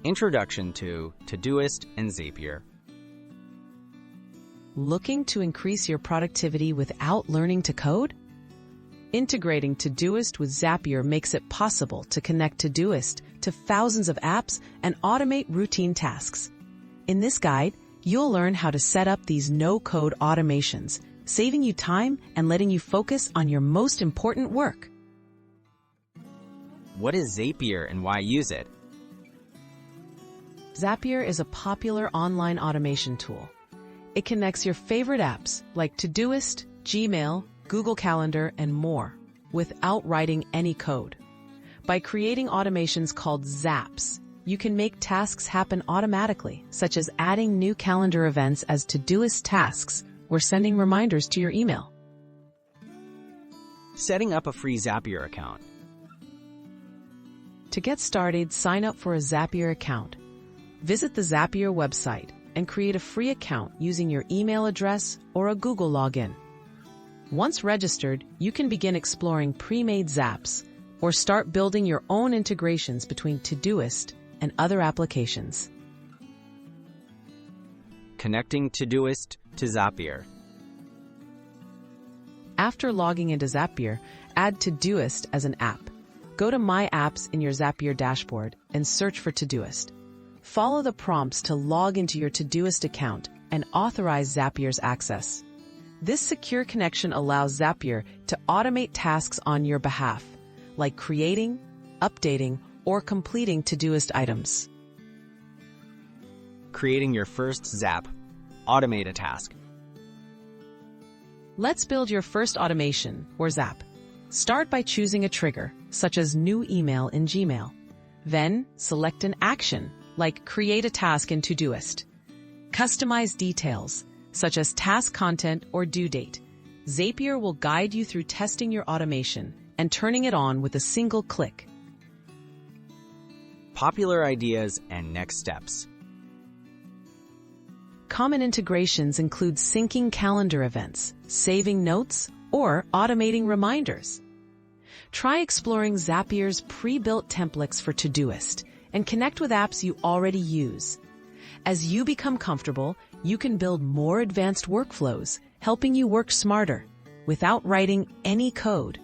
Introduction to Todoist and Zapier. Looking to increase your productivity without learning to code? Integrating Todoist with Zapier makes it possible to connect Todoist to thousands of apps and automate routine tasks. In this guide, you'll learn how to set up these no-code automations, saving you time and letting you focus on your most important work. What is Zapier and why use it? Zapier is a popular online automation tool. It connects your favorite apps like Todoist, Gmail, Google Calendar, and more without writing any code. By creating automations called zaps, you can make tasks happen automatically, such as adding new calendar events as Todoist tasks or sending reminders to your email. Setting up a free Zapier account. To get started, sign up for a Zapier account. Visit the Zapier website and create a free account using your email address or a Google login. Once registered, you can begin exploring pre-made zaps or start building your own integrations between Todoist and other applications. Connecting Todoist to Zapier. After logging into Zapier, add Todoist as an app. Go to My Apps in your Zapier dashboard and search for Todoist. Follow the prompts to log into your Todoist account and authorize Zapier's access. This secure connection allows Zapier to automate tasks on your behalf, like creating, updating, or completing Todoist items. Creating your first zap. Automate a task. Let's build your first automation, or zap. Start by choosing a trigger, such as new email in Gmail. Then, select an action, like create a task in Todoist. Customize details, such as task content or due date. Zapier will guide you through testing your automation and turning it on with a single click. Popular ideas and next steps. Common integrations include syncing calendar events, saving notes, or automating reminders. Try exploring Zapier's pre-built templates for Todoist and connect with apps you already use. As you become comfortable, you can build more advanced workflows, helping you work smarter without writing any code.